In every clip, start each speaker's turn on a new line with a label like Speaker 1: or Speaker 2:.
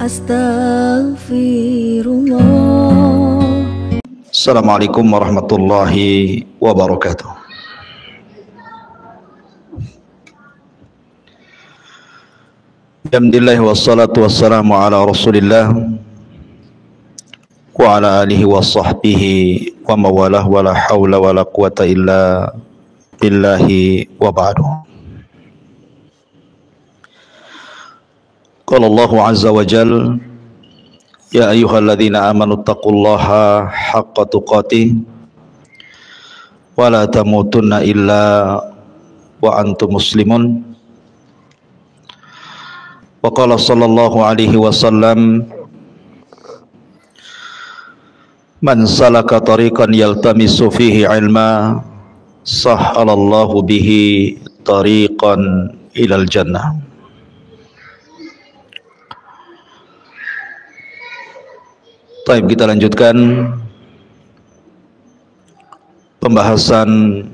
Speaker 1: Astaghfirullah.
Speaker 2: Assalamualaikum warahmatullahi wabarakatuh. Alhamdulillah wassalatu wassalamu ala Rasulillah wa ala alihi wa sahbihi wa mawalah wa la hawla wa la quwata illa billahi wa ba'du. Qala Allahu azza wa jalla ya ayyuhalladzina amanu taqullaha haqqa tuqatih wa la tamutunna illa wa antum muslimun. Wa qala sallallahu alaihi wasallam man salaka tariqan yaltamisu fihi ilma sahhalallahu bihi tariqan ilal jannah. Baik, kita lanjutkan pembahasan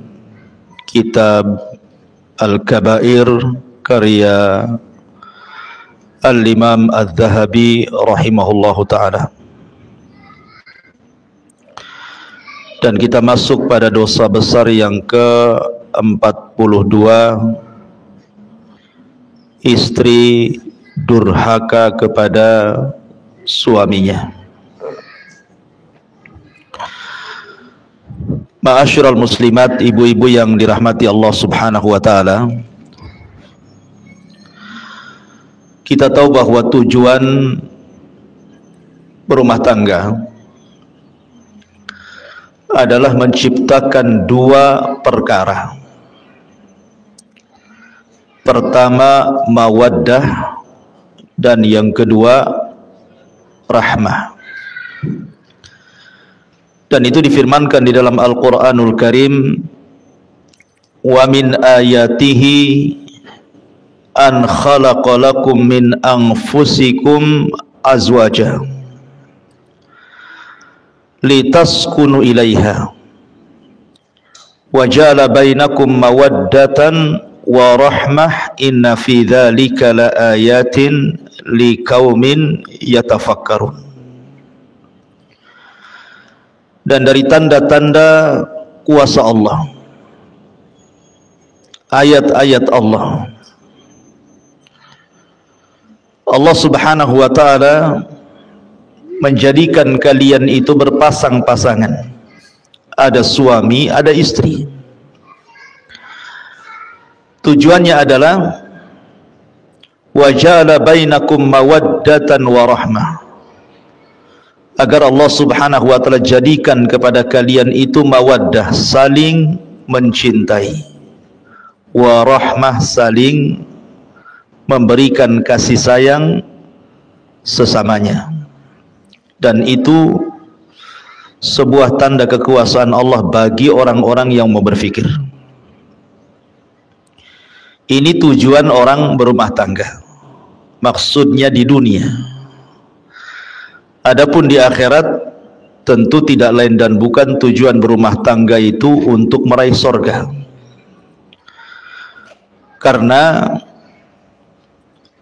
Speaker 2: kitab Al-Kabair karya Al-Imam Adz-Dzahabi rahimahullahu ta'ala. Dan kita masuk pada dosa besar yang ke-42, istri durhaka kepada suaminya. Ma'asyiral muslimat, ibu-ibu yang dirahmati Allah subhanahu wa ta'ala, kita tahu bahwa tujuan berumah tangga adalah menciptakan dua perkara. Pertama, mawaddah, dan yang kedua, rahmah. Dan itu difirmankan di dalam Al-Quranul Karim, wa min ayatihi an khalaqa lakum min anfusikum azwaja litaskunu ilaiha wa ja'ala bainakum mawaddatan wa rahmah inna fi dzalika laayatin liqaumin yatafakkarun. Dan dari tanda-tanda kuasa Allah, ayat-ayat Allah, Allah subhanahu wa ta'ala menjadikan kalian itu berpasang-pasangan. Ada suami, ada istri. Tujuannya adalah wa ja'ala bainakum mawaddatan wa rahmah, agar Allah subhanahu wa ta'ala jadikan kepada kalian itu mawaddah, saling mencintai, wa rahmah, saling memberikan kasih sayang sesamanya. Dan itu sebuah tanda kekuasaan Allah bagi orang-orang yang mau berfikir. Ini tujuan orang berumah tangga, maksudnya di dunia. Adapun di akhirat tentu tidak lain dan bukan tujuan berumah tangga itu untuk meraih sorga. Karena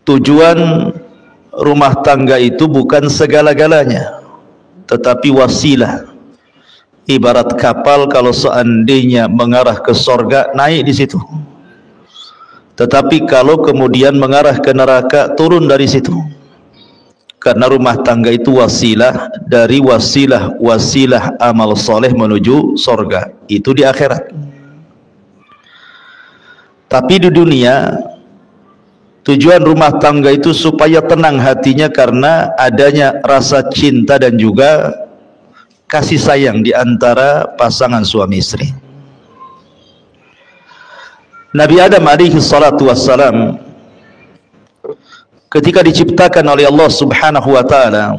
Speaker 2: tujuan rumah tangga itu bukan segala-galanya, tetapi wasilah. Ibarat kapal, kalau seandainya mengarah ke sorga, naik di situ. Tetapi kalau kemudian mengarah ke neraka, turun dari situ. Karena rumah tangga itu wasilah dari wasilah amal soleh menuju sorga. Itu di akhirat. Tapi di dunia, tujuan rumah tangga itu supaya tenang hatinya karena adanya rasa cinta dan juga kasih sayang di antara pasangan suami istri. Nabi Adam alaihi salatu wassalam ketika diciptakan oleh Allah subhanahu wa ta'ala,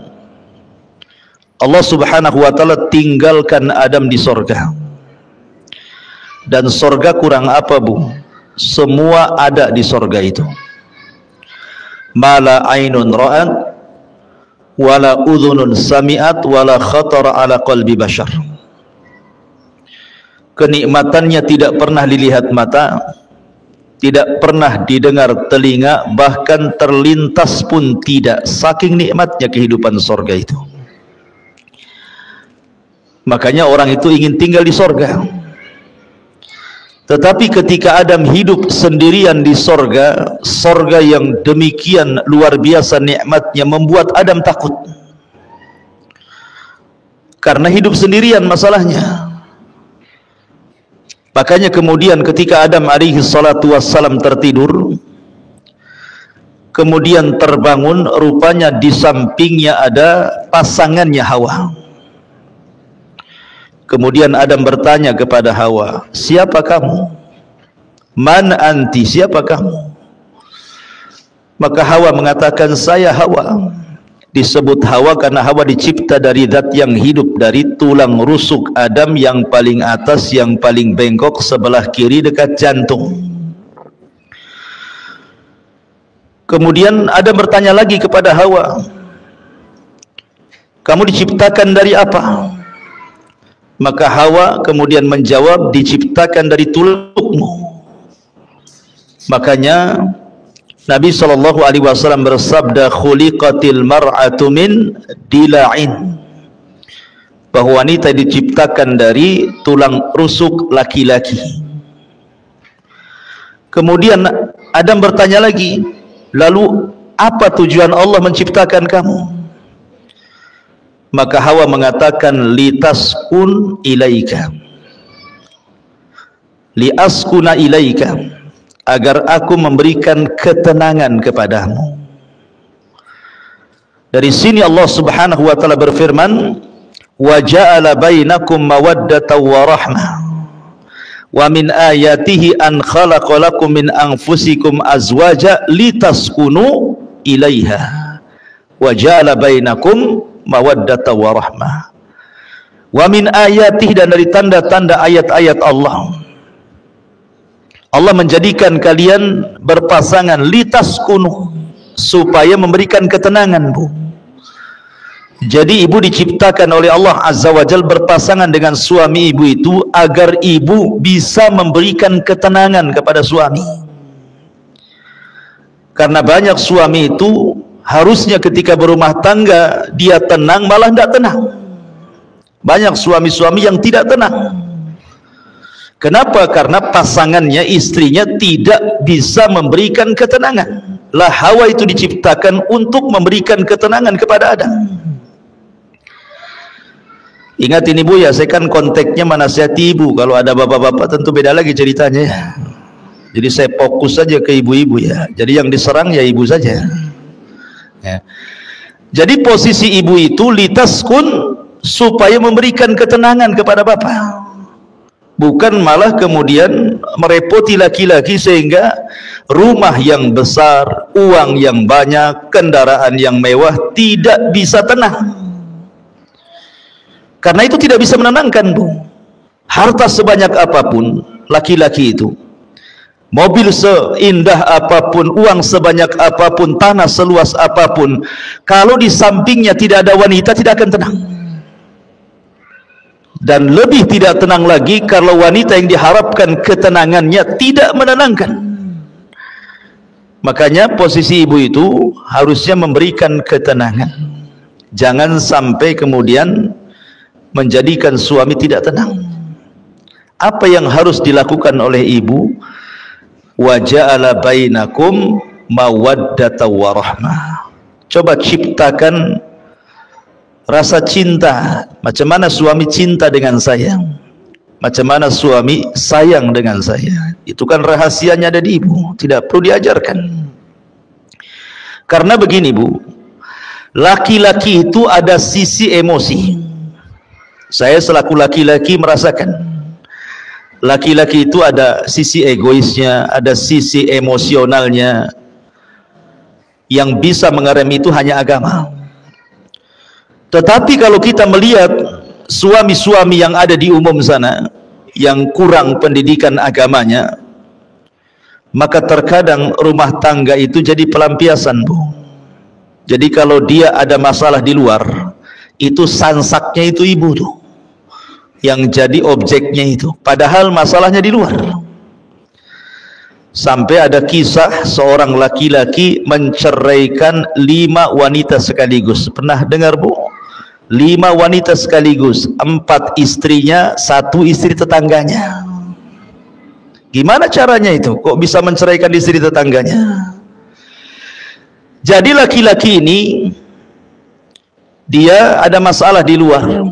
Speaker 2: Allah subhanahu wa ta'ala tinggalkan Adam di sorga. Dan sorga kurang apa, Bu? Semua ada di sorga itu. Mala ainun ra'at wala udhunun sami'at wala khatara ala qalbi bashar. Kenikmatannya tidak pernah dilihat mata, tidak pernah didengar telinga, bahkan terlintas pun tidak, saking nikmatnya kehidupan sorga itu. Makanya orang itu ingin tinggal di sorga. Tetapi ketika Adam hidup sendirian di sorga, sorga yang demikian luar biasa nikmatnya membuat Adam takut. Karena hidup sendirian masalahnya. Makanya kemudian ketika Adam alaihi salatu wassalam tertidur, kemudian terbangun, rupanya di sampingnya ada pasangannya Hawa. Kemudian Adam bertanya kepada Hawa, siapa kamu? Man anti, siapa kamu? Maka Hawa mengatakan, saya Hawa. Disebut Hawa karena Hawa dicipta dari zat yang hidup, dari tulang rusuk Adam yang paling atas, yang paling bengkok sebelah kiri dekat jantung. Kemudian Adam bertanya lagi kepada Hawa, kamu diciptakan dari apa? Maka Hawa kemudian menjawab, diciptakan dari tulangmu. Makanya Nabi SAW bersabda, khuliqatil mar'atu min dila'in, bahwa wanita diciptakan dari tulang rusuk laki-laki. Kemudian Adam bertanya lagi, lalu apa tujuan Allah menciptakan kamu? Maka Hawa mengatakan, litaskun ilaika, liaskuna ilaika, agar aku memberikan ketenangan kepadamu. Dari sini Allah Subhanahu wa taala berfirman, wa ja'ala bainakum mawaddatan wa rahmah wa min ayatihi an khalaqa lakum min anfusikum azwaja litaskunu ilaiha wa ja'ala bainakum mawaddatan wa rahmah wa min ayatihi, dan dari tanda-tanda ayat-ayat Allah, Allah menjadikan kalian berpasangan, litaskunu, supaya memberikan ketenangan, Bu. Jadi ibu diciptakan oleh Allah Azza wa Jalla berpasangan dengan suami ibu itu agar ibu bisa memberikan ketenangan kepada suami. Karena banyak suami itu harusnya ketika berumah tangga dia tenang, malah tidak tenang. Banyak suami-suami yang tidak tenang. Kenapa? Karena pasangannya, istrinya tidak bisa memberikan ketenangan. Lah Hawa itu diciptakan untuk memberikan ketenangan kepada Adam. Ingat ini Bu ya, saya kan konteksnya menasihati ibu. Kalau ada bapak-bapak tentu beda lagi ceritanya ya. Jadi saya fokus saja ke ibu-ibu ya. Jadi yang diserang ya ibu saja ya. Jadi posisi ibu itu litaskun, supaya memberikan ketenangan kepada bapak, bukan malah kemudian merepoti laki-laki sehingga rumah yang besar, uang yang banyak, kendaraan yang mewah tidak bisa tenang. Karena itu tidak bisa menenangkan, Bu. Harta sebanyak apapun laki-laki itu, mobil seindah apapun, uang sebanyak apapun, tanah seluas apapun, kalau di sampingnya tidak ada wanita, tidak akan tenang. Dan lebih tidak tenang lagi kalau wanita yang diharapkan ketenangannya tidak menenangkan. Makanya posisi ibu itu harusnya memberikan ketenangan. Jangan sampai kemudian menjadikan suami tidak tenang. Apa yang harus dilakukan oleh ibu? Wa ja'ala bainakum mawaddatan wa rahmah. Coba ciptakan rasa cinta. Macam mana suami cinta dengan saya, macam mana suami sayang dengan saya. Itu kan rahasianya ada di ibu, tidak perlu diajarkan. Karena begini Bu, laki-laki itu ada sisi emosi. Saya selaku laki-laki merasakan, laki-laki itu ada sisi egoisnya, ada sisi emosionalnya. Yang bisa mengerem itu hanya agama. Tetapi kalau kita melihat suami-suami yang ada di umum sana yang kurang pendidikan agamanya, maka terkadang rumah tangga itu jadi pelampiasan, Bu. Jadi kalau dia ada masalah di luar, itu sansaknya itu ibu tuh yang jadi objeknya itu, padahal masalahnya di luar. Sampai ada kisah seorang laki-laki menceraikan 5 wanita sekaligus. Pernah dengar, Bu? 5 wanita sekaligus, 4 istrinya, 1 istri tetangganya. Gimana caranya itu? Kok bisa menceraikan istri tetangganya? Jadi laki-laki ini dia ada masalah di luar,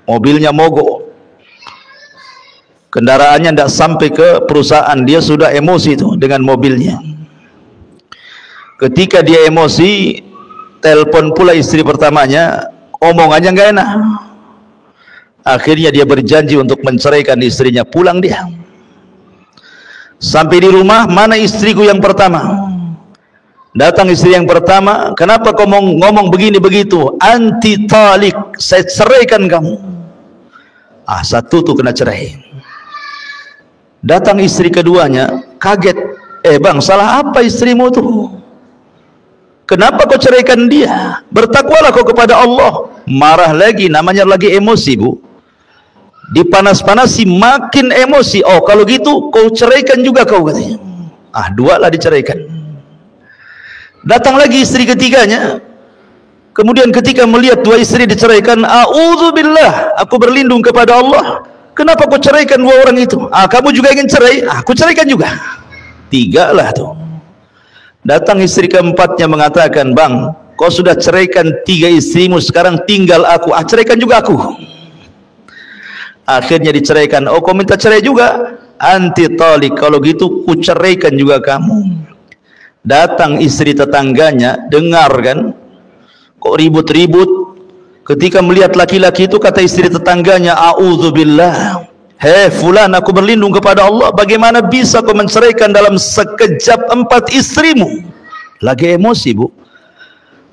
Speaker 2: mobilnya mogok, kendaraannya tidak sampai ke perusahaan, dia sudah emosi itu dengan mobilnya. Ketika dia emosi, telepon pula istri pertamanya, omongannya nggak enak. Akhirnya dia berjanji untuk menceraikan istrinya, pulang dia. Sampai di rumah, mana istriku yang pertama? Datang istri yang pertama, kenapa kau ngomong begini begitu? Anti talik, saya ceraikan kamu. Satu tuh kena cerai. Datang istri keduanya, kaget. Bang, salah apa istrimu tuh? Kenapa kau ceraikan dia? Bertakwalah kau kepada Allah. Marah lagi, namanya lagi emosi, Bu. Dipanas-panasi makin emosi. Oh, kalau gitu kau ceraikan juga kau, katanya. 2 lah diceraikan. Datang lagi istri ketiganya. Kemudian ketika melihat 2 istri diceraikan, a'udzubillah, aku berlindung kepada Allah. Kenapa kau ceraikan 2 orang itu? Kamu juga ingin cerai? Aku ceraikan juga. 3 lah tuh. Datang istri keempatnya mengatakan, bang, kau sudah ceraikan 3 istrimu, sekarang tinggal aku. Ceraikan juga aku. Akhirnya diceraikan. Oh, kau minta cerai juga? Anti talik, kalau gitu ku ceraikan juga kamu. Datang istri tetangganya, dengar kan, kok ribut-ribut. Ketika melihat laki-laki itu, kata istri tetangganya, a'udzubillah, hei fulan, aku berlindung kepada Allah, bagaimana bisa kau menceraikan dalam sekejap 4 istrimu? Lagi emosi, Bu.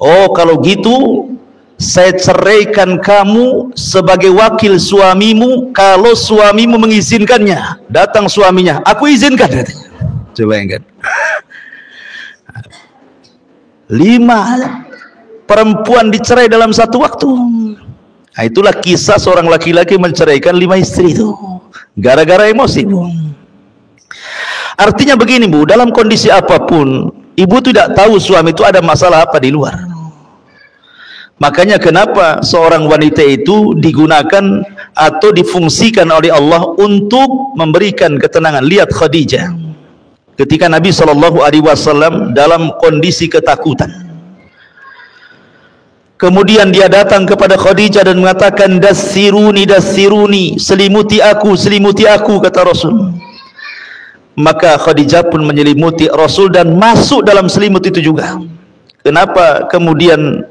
Speaker 2: Oh, kalau gitu saya ceraikan kamu sebagai wakil suamimu, kalau suamimu mengizinkannya. Datang suaminya, aku izinkan, katanya. Coba ingat. 5 perempuan dicerai dalam satu waktu. Itulah kisah seorang laki-laki menceraikan 5 istri itu, gara-gara emosi, Bu. Artinya begini, Bu, dalam kondisi apapun, ibu tidak tahu suami itu ada masalah apa di luar. Makanya kenapa seorang wanita itu digunakan atau difungsikan oleh Allah untuk memberikan ketenangan. Lihat Khadijah, ketika Nabi SAW dalam kondisi ketakutan, kemudian dia datang kepada Khadijah dan mengatakan, dassiruni, dassiruni, selimuti aku, kata Rasul. Maka Khadijah pun menyelimuti Rasul dan masuk dalam selimut itu juga. Kenapa kemudian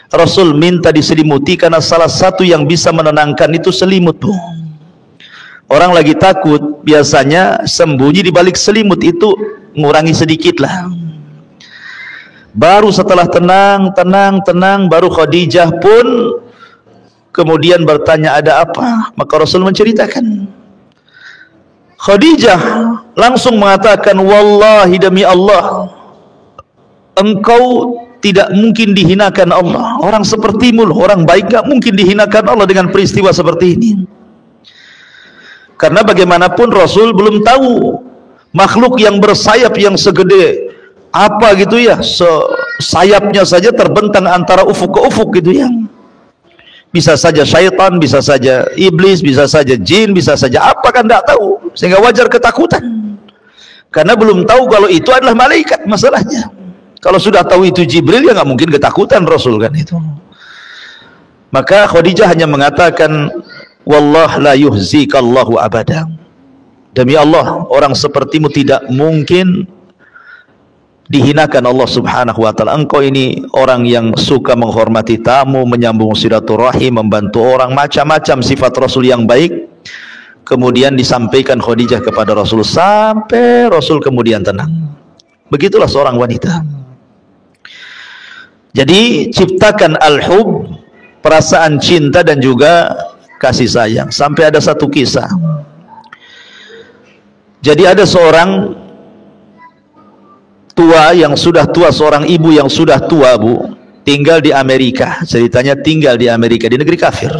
Speaker 2: Rasul minta diselimuti? Karena salah satu yang bisa menenangkan itu selimut, Bu. Orang lagi takut, biasanya sembunyi di balik selimut, itu ngurangi sedikit lah. Baru setelah tenang, baru Khadijah pun kemudian bertanya, ada apa? Maka Rasul menceritakan. Khadijah langsung mengatakan, wallahi, demi Allah, engkau tidak mungkin dihinakan Allah. Orang sepertimu, orang baik, gak mungkin dihinakan Allah dengan peristiwa seperti ini. Karena bagaimanapun Rasul belum tahu makhluk yang bersayap yang segede apa gitu ya, sayapnya saja terbentang antara ufuk ke ufuk gitu ya. Bisa saja syaitan, bisa saja iblis, bisa saja jin, bisa saja apa, kan tidak tahu. Sehingga wajar ketakutan. Karena belum tahu kalau itu adalah malaikat masalahnya. Kalau sudah tahu itu Jibril, ya nggak mungkin ketakutan Rasul kan itu. Maka Khadijah hanya mengatakan, wallah la yuhzikallahu abada, demi Allah, orang sepertimu tidak mungkin dihinakan Allah subhanahu wa ta'ala. Engkau ini orang yang suka menghormati tamu, menyambung silaturahim, membantu orang, macam-macam sifat Rasul yang baik. Kemudian disampaikan Khadijah kepada Rasul, sampai Rasul kemudian tenang. Begitulah seorang wanita. Jadi ciptakan al-hub, perasaan cinta dan juga kasih sayang. Sampai ada satu kisah. Jadi ada seorang tua yang sudah tua, seorang ibu yang sudah tua, Bu, tinggal di Amerika. Ceritanya tinggal di Amerika, di negeri kafir.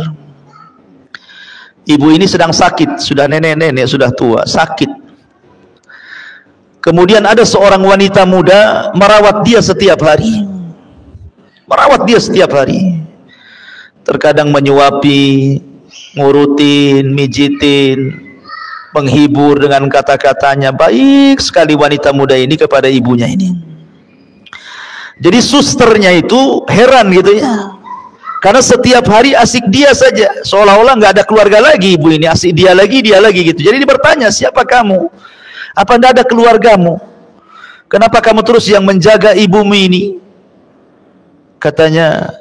Speaker 2: Ibu ini sedang sakit, sudah nenek-nenek, sudah tua, sakit. Kemudian ada seorang wanita muda merawat dia setiap hari. Merawat dia setiap hari. Terkadang menyuapi, ngurutin, mijitin, menghibur dengan kata-katanya. Baik sekali wanita muda ini kepada ibunya ini. Jadi susternya itu heran gitu ya. Karena setiap hari asik dia saja, seolah-olah nggak ada keluarga lagi ibu ini, asik dia lagi gitu. Jadi dia bertanya, siapa kamu? Apa tidak ada keluargamu? Kenapa kamu terus yang menjaga ibumu ini? Katanya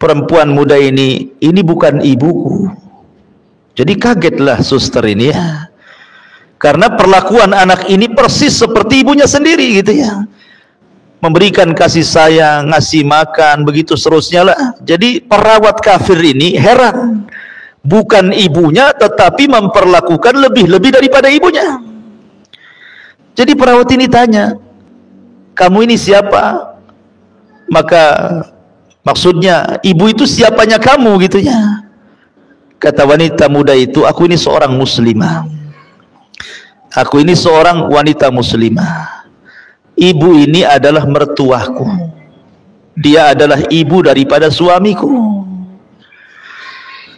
Speaker 2: perempuan muda ini bukan ibuku. Jadi kagetlah suster ini ya, karena perlakuan anak ini persis seperti ibunya sendiri gitu ya. Memberikan kasih sayang, ngasih makan, begitu seterusnya lah. Jadi perawat kafir ini heran, bukan ibunya tetapi memperlakukan lebih daripada ibunya. Jadi perawat ini tanya, kamu ini siapa? Maka maksudnya ibu itu siapanya kamu gitu ya. Kata wanita muda itu, aku ini seorang muslimah. Aku ini seorang wanita muslimah. Ibu ini adalah mertuaku. Dia adalah ibu daripada suamiku.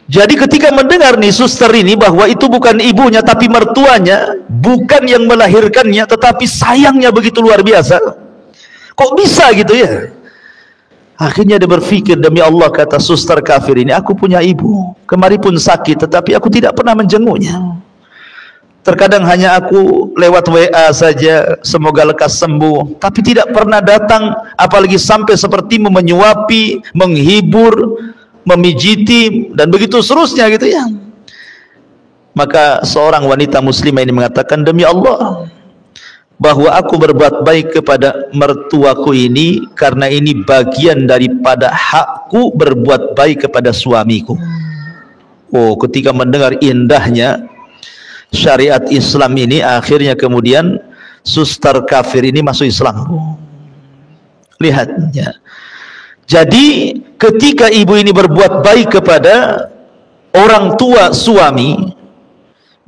Speaker 2: Jadi ketika mendengar nih suster ini bahwa itu bukan ibunya tapi mertuanya, bukan yang melahirkannya, tetapi sayangnya begitu luar biasa. Kok bisa gitu ya? Akhirnya dia berpikir, demi Allah, kata suster kafir ini, aku punya ibu. Kemarin pun sakit, tetapi aku tidak pernah menjenguknya. Terkadang hanya aku lewat WA saja, semoga lekas sembuh, tapi tidak pernah datang, apalagi sampai seperti menyuapi, menghibur, memijiti, dan begitu seterusnya gitu ya. Maka seorang wanita muslimah ini mengatakan, demi Allah, bahwa aku berbuat baik kepada mertuaku ini karena ini bagian daripada hakku berbuat baik kepada suamiku. Oh, ketika mendengar indahnya syariat Islam ini, akhirnya kemudian suster kafir ini masuk Islam. Lihat ya. Jadi ketika ibu ini berbuat baik kepada orang tua suami,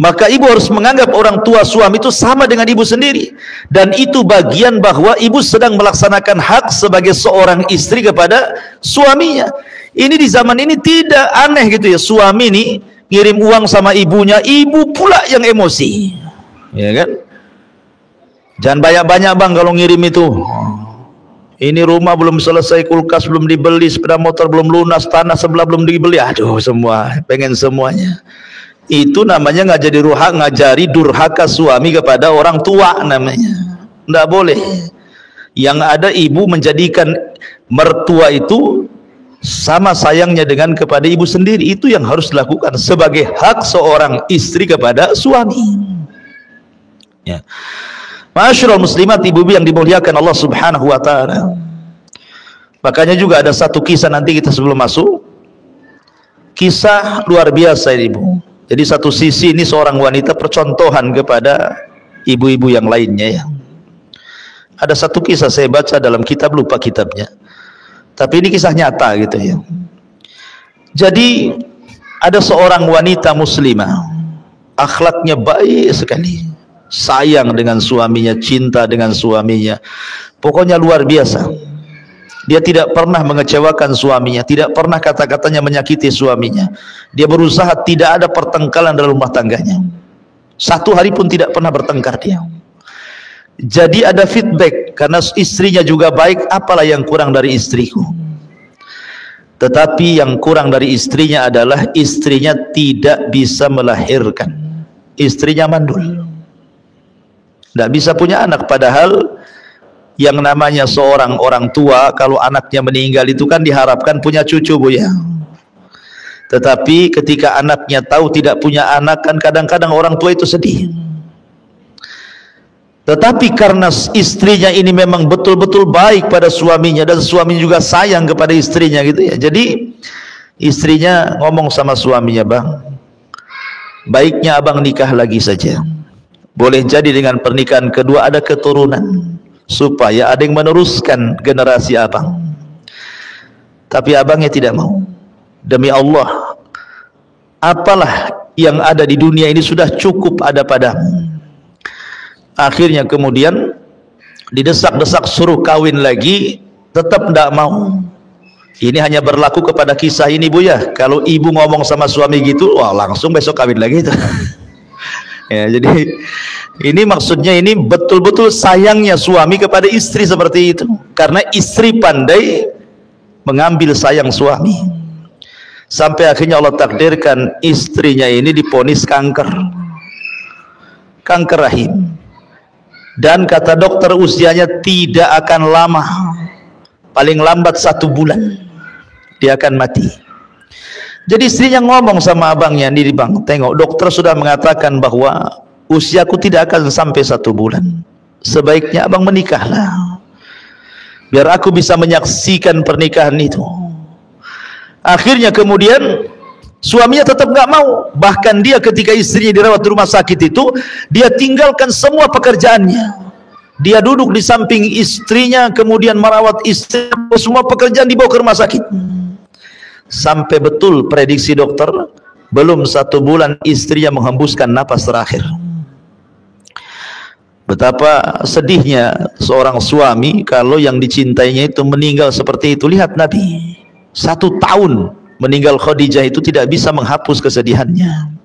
Speaker 2: maka ibu harus menganggap orang tua suami itu sama dengan ibu sendiri, dan itu bagian bahwa ibu sedang melaksanakan hak sebagai seorang istri kepada suaminya. Ini di zaman ini tidak aneh gitu ya, suami ini ngirim uang sama ibunya, ibu pula yang emosi, ya kan? Jangan banyak-banyak bang kalau ngirim itu. Ini rumah belum selesai, kulkas belum dibeli, sepeda motor belum lunas, tanah sebelah belum dibeli. Aduh, semua pengen semuanya. Itu namanya ngajari durhaka suami kepada orang tua namanya. Tidak boleh. Yang ada ibu menjadikan mertua itu sama sayangnya dengan kepada ibu sendiri. Itu yang harus dilakukan sebagai hak seorang istri kepada suami. Ya. Ma'asyiral muslimat, ibu-ibu yang dimuliakan Allah Subhanahu wa taala. Makanya juga ada satu kisah nanti kita sebelum masuk. Kisah luar biasa ini, Ibu. Jadi satu sisi ini seorang wanita percontohan kepada ibu-ibu yang lainnya ya. Ada satu kisah saya baca dalam kitab, lupa kitabnya. Tapi ini kisah nyata gitu ya. Jadi ada seorang wanita muslimah, akhlaknya baik sekali, sayang dengan suaminya, cinta dengan suaminya, pokoknya luar biasa. Dia tidak pernah mengecewakan suaminya, tidak pernah kata-katanya menyakiti suaminya. Dia berusaha tidak ada pertengkaran dalam rumah tangganya. Satu hari pun tidak pernah bertengkar dia. Jadi ada feedback, karena istrinya juga baik, apalah yang kurang dari istriku. Tetapi yang kurang dari istrinya adalah istrinya tidak bisa melahirkan. Istrinya mandul, tidak bisa punya anak, padahal yang namanya seorang orang tua kalau anaknya meninggal itu kan diharapkan punya cucu, Bu ya. Tetapi ketika anaknya tahu tidak punya anak, kan kadang-kadang orang tua itu sedih. Tetapi karena istrinya ini memang betul-betul baik pada suaminya, dan suami juga sayang kepada istrinya gitu ya. Jadi istrinya ngomong sama suaminya, bang, baiknya abang nikah lagi saja. Boleh jadi dengan pernikahan kedua ada keturunan, supaya ada yang meneruskan generasi abang. Tapi abangnya tidak mau. Demi Allah, apalah yang ada di dunia ini sudah cukup ada padamu. Akhirnya kemudian didesak-desak suruh kawin lagi, tetap tidak mau. Ini hanya berlaku kepada kisah ini, Bu ya. Kalau ibu ngomong sama suami gitu, wah langsung besok kawin lagi itu. Ya, jadi ini maksudnya ini betul-betul sayangnya suami kepada istri seperti itu, karena istri pandai mengambil sayang suami, sampai akhirnya Allah takdirkan istrinya ini diponis kanker rahim, dan kata dokter usianya tidak akan lama, paling lambat 1 bulan dia akan mati. Jadi istrinya ngomong sama abangnya, nih bang, tengok dokter sudah mengatakan bahwa usiaku tidak akan sampai 1 bulan, sebaiknya abang menikahlah biar aku bisa menyaksikan pernikahan itu. Akhirnya kemudian suaminya tetap nggak mau. Bahkan dia ketika istrinya dirawat di rumah sakit itu, dia tinggalkan semua pekerjaannya, dia duduk di samping istrinya, kemudian merawat istri, semua pekerjaan dibawa ke rumah sakit. Sampai betul prediksi dokter, belum 1 bulan istrinya menghembuskan napas terakhir. Betapa sedihnya seorang suami kalau yang dicintainya itu meninggal seperti itu. Lihat Nabi, 1 tahun meninggal Khadijah itu tidak bisa menghapus kesedihannya,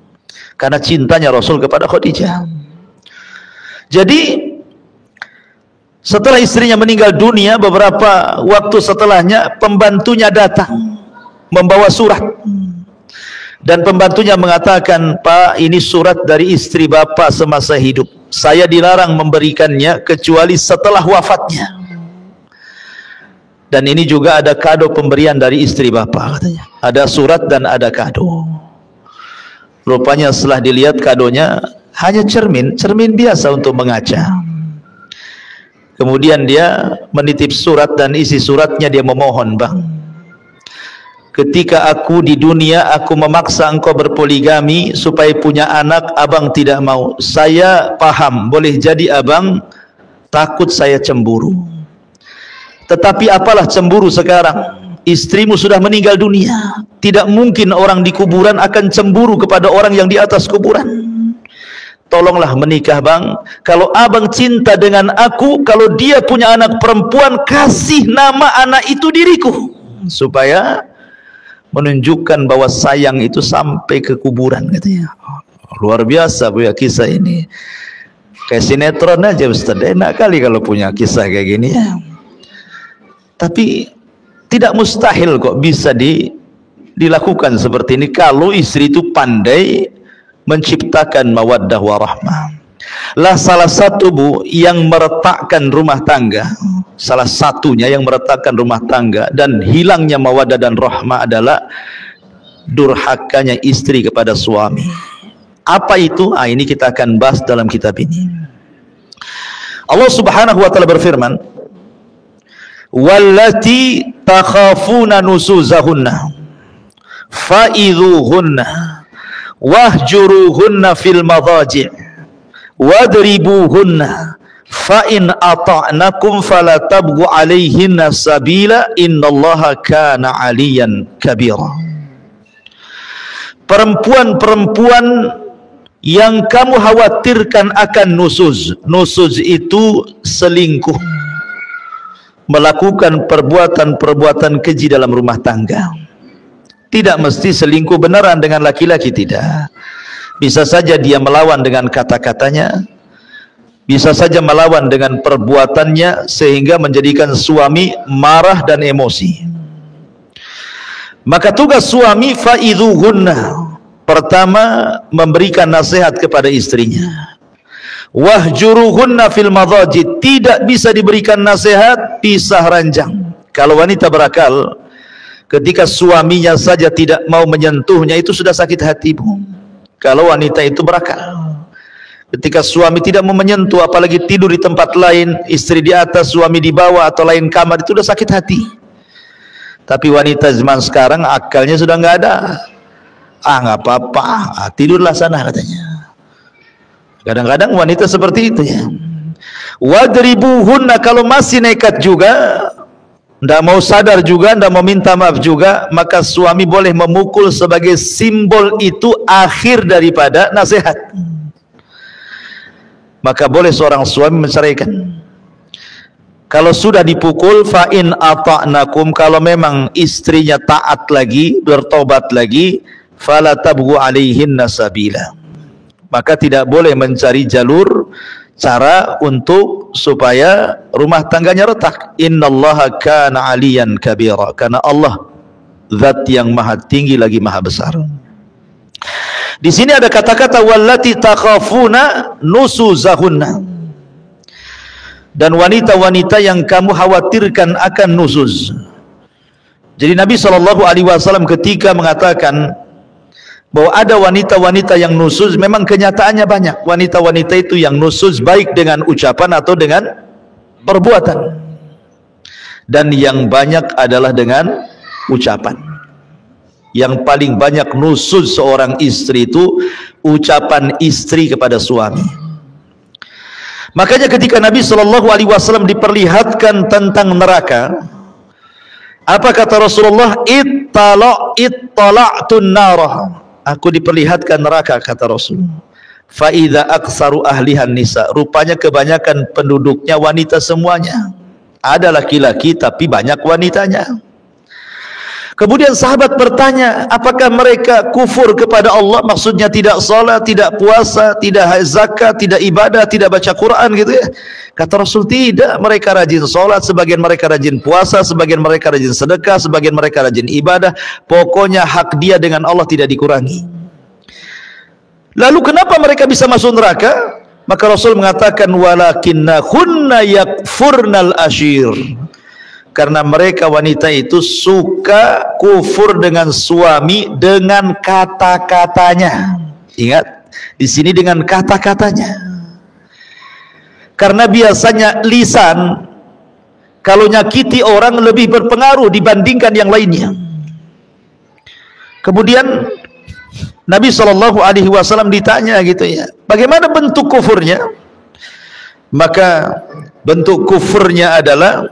Speaker 2: karena cintanya Rasul kepada Khadijah. Jadi setelah istrinya meninggal dunia, beberapa waktu setelahnya pembantunya datang membawa surat, dan pembantunya mengatakan, Pak, ini surat dari istri Bapak semasa hidup, saya dilarang memberikannya kecuali setelah wafatnya, dan ini juga ada kado pemberian dari istri Bapak, katanya. Ada surat dan ada kado. Rupanya setelah dilihat kadonya hanya cermin biasa untuk mengaca. Kemudian dia menitip surat, dan isi suratnya dia memohon, Bang, ketika aku di dunia aku memaksa engkau berpoligami supaya punya anak, abang tidak mau. Saya paham, boleh jadi abang takut saya cemburu, tetapi apalah cemburu sekarang, istrimu sudah meninggal dunia. Tidak mungkin orang di kuburan akan cemburu kepada orang yang di atas kuburan. Tolonglah menikah, Bang. Kalau abang cinta dengan aku, kalau dia punya anak perempuan, kasih nama anak itu diriku, supaya menunjukkan bahwa sayang itu sampai ke kuburan, katanya. Luar biasa, Bu ya, kisah ini. Kayak sinetron aja, Ustaz. Enak kali kalau punya kisah kayak gini ya. Tapi tidak mustahil kok bisa dilakukan seperti ini kalau istri itu pandai menciptakan mawaddah warahmah. Lah salah satu, Bu, yang meretakkan rumah tangga, salah satunya yang meretakkan rumah tangga dan hilangnya mawaddah dan rahmah adalah durhakanya istri kepada suami. Apa itu? Ini kita akan bahas dalam kitab ini. Allah Subhanahu wa taala berfirman, wallati takhafuna nusuzahunna fa'idhuhunna wahjuruhunna fil madaji' wadribuhunna fa in ata'nakum fala tabghu 'alaihinna sabila innallaha kana 'aliyan kabira. Perempuan-perempuan yang kamu khawatirkan akan nusuz. Nusuz itu selingkuh, melakukan perbuatan-perbuatan keji dalam rumah tangga. Tidak mesti selingkuh beneran dengan laki-laki, tidak. Bisa saja dia melawan dengan kata-katanya, bisa saja melawan dengan perbuatannya sehingga menjadikan suami marah dan emosi. Maka tugas suami fa'idhuhunna, pertama memberikan nasihat kepada istrinya. Wahjuruhunna fil madaji, tidak bisa diberikan nasihat, pisah ranjang. Kalau wanita berakal, ketika suaminya saja tidak mau menyentuhnya, itu sudah sakit hati, Bu. Kalau wanita itu berakal, ketika suami tidak mau menyentuh, apalagi tidur di tempat lain, istri di atas, suami di bawah atau lain kamar, itu sudah sakit hati. Tapi wanita zaman sekarang akalnya sudah nggak ada. Nggak apa-apa, tidurlah sana, katanya. Kadang-kadang wanita seperti itu ya. Wadribuhunna, kalau masih nekat juga, ndak mau sadar juga, ndak mau minta maaf juga, maka suami boleh memukul sebagai simbol itu akhir daripada nasihat. Maka boleh seorang suami menceraikan. Kalau sudah dipukul, fa in ata'nakum, kalau memang istrinya taat lagi, bertobat lagi, fala tabghu alaihinna sabila, maka tidak boleh mencari jalur cara untuk supaya rumah tangganya retak. Innallaha kana aliyan kabira, karena Allah zat yang maha tinggi lagi maha besar. Di sini ada kata-kata wallati takhafuna nusuzahunna, dan wanita-wanita yang kamu khawatirkan akan nusuz. Jadi Nabi SAW ketika mengatakan bahwa ada wanita-wanita yang nusuz, memang kenyataannya banyak wanita-wanita itu yang nusuz, baik dengan ucapan atau dengan perbuatan, dan yang banyak adalah dengan ucapan. Yang paling banyak nusuz seorang istri itu ucapan istri kepada suami. Makanya ketika Nabi SAW diperlihatkan tentang neraka, apa kata Rasulullah? Ittala'tun narah, aku diperlihatkan neraka, kata Rasul. Fa idza aktsaru ahlihan nisa, rupanya kebanyakan penduduknya wanita semuanya. Ada laki-laki tapi banyak wanitanya. Kemudian sahabat bertanya, apakah mereka kufur kepada Allah? Maksudnya tidak salat, tidak puasa, tidak zakat, tidak ibadah, tidak baca Quran gitu ya. Kata Rasul, tidak, mereka rajin salat, sebagian mereka rajin puasa, sebagian mereka rajin sedekah, sebagian mereka rajin ibadah. Pokoknya hak dia dengan Allah tidak dikurangi. Lalu kenapa mereka bisa masuk neraka? Maka Rasul mengatakan walakinnahunna yakfurnal ashir, karena mereka wanita itu suka kufur dengan suami dengan kata-katanya. Ingat, di sini dengan kata-katanya. Karena biasanya lisan kalau nyakiti orang lebih berpengaruh dibandingkan yang lainnya. Kemudian Nabi SAW ditanya gitu ya, bagaimana bentuk kufurnya? Maka bentuk kufurnya adalah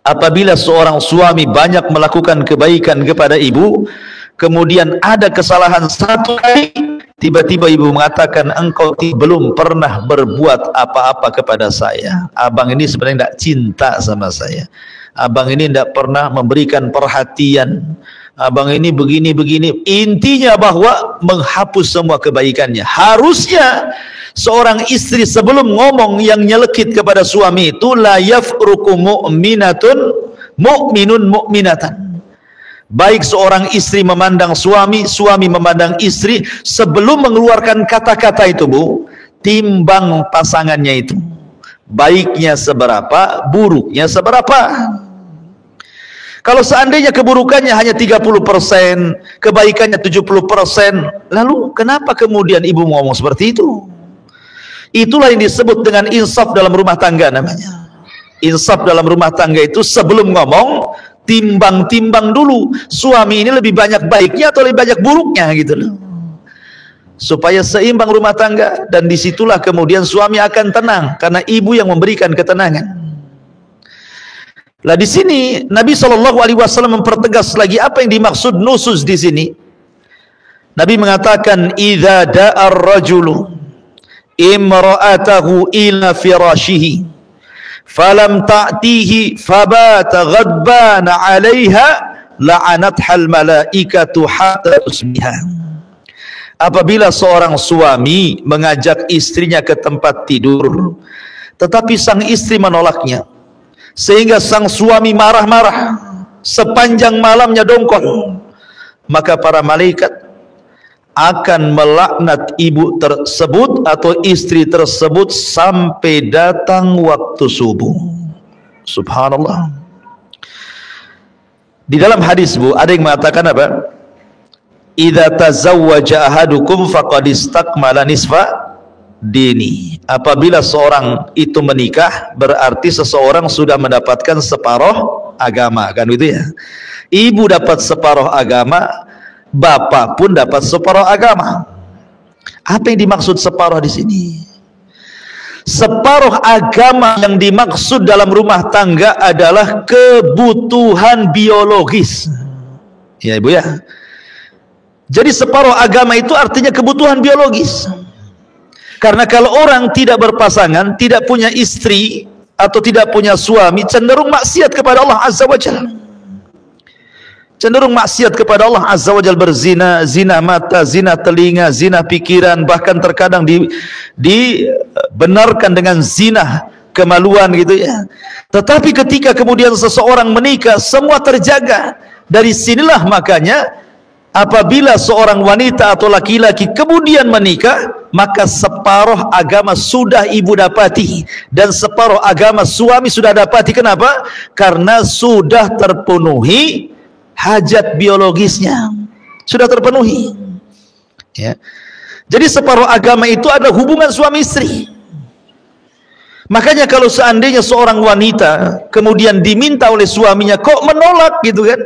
Speaker 2: apabila seorang suami banyak melakukan kebaikan kepada ibu, kemudian ada kesalahan satu kali, tiba-tiba ibu mengatakan, engkau belum pernah berbuat apa-apa kepada saya. Abang ini sebenarnya tidak cinta sama saya. Abang ini tidak pernah memberikan perhatian. Abang ini begini-begini. Intinya bahwa menghapus semua kebaikannya. Harusnya seorang istri sebelum ngomong yang nyelekit kepada suami itu, la yafruku mu'minun mu'minatan. Baik seorang istri memandang suami, suami memandang istri, sebelum mengeluarkan kata-kata itu, Bu, timbang pasangannya itu. Baiknya seberapa, buruknya seberapa. Kalau seandainya keburukannya hanya 30%, kebaikannya 70%, lalu kenapa kemudian ibu ngomong seperti itu? Itulah yang disebut dengan insaf dalam rumah tangga namanya. Insaf dalam rumah tangga itu sebelum ngomong, timbang-timbang dulu. Suami ini lebih banyak baiknya atau lebih banyak buruknya gitu loh. Supaya seimbang rumah tangga, dan disitulah kemudian suami akan tenang karena ibu yang memberikan ketenangan. Lah di sini Nabi SAW mempertegas lagi apa yang dimaksud nusuz di sini. Nabi mengatakan, idza da'a ar-rajulu imra'atahu ila firashihi falam ta'tihi fabata ghadbana 'alaiha la'anathal malaikatu hatta tusbiha. Apabila seorang suami mengajak istrinya ke tempat tidur, tetapi sang istri menolaknya, sehingga sang suami marah-marah sepanjang malamnya dongkol, maka para malaikat akan melaknat ibu tersebut atau istri tersebut sampai datang waktu subuh. Subhanallah. Di dalam hadis, Bu, ada yang mengatakan apa? Idza tazawwaja ahadukum faqad istakmala nisfa dini. Apabila seorang itu menikah, berarti seseorang sudah mendapatkan separuh agama, kan gitu ya. Ibu dapat separuh agama, bapak pun dapat separuh agama. Apa yang dimaksud separuh di sini? Separuh agama yang dimaksud dalam rumah tangga adalah kebutuhan biologis. Ya Ibu ya. Jadi separuh agama itu artinya kebutuhan biologis. Karena kalau orang tidak berpasangan, tidak punya istri atau tidak punya suami cenderung maksiat kepada Allah Azza wa Jalla. Cenderung maksiat kepada Allah Azza wa Jalla, berzina, zina mata, zina telinga, zina pikiran, bahkan terkadang dibenarkan dengan zina kemaluan gitu ya. Tetapi ketika kemudian seseorang menikah, semua terjaga. Dari sinilah makanya apabila seorang wanita atau laki-laki kemudian menikah, maka separuh agama sudah ibu dapati dan separuh agama suami sudah dapati. Kenapa? Karena sudah terpenuhi hajat biologisnya, sudah terpenuhi ya. Jadi separuh agama itu ada hubungan suami istri. Makanya kalau seandainya seorang wanita kemudian diminta oleh suaminya kok menolak gitu kan,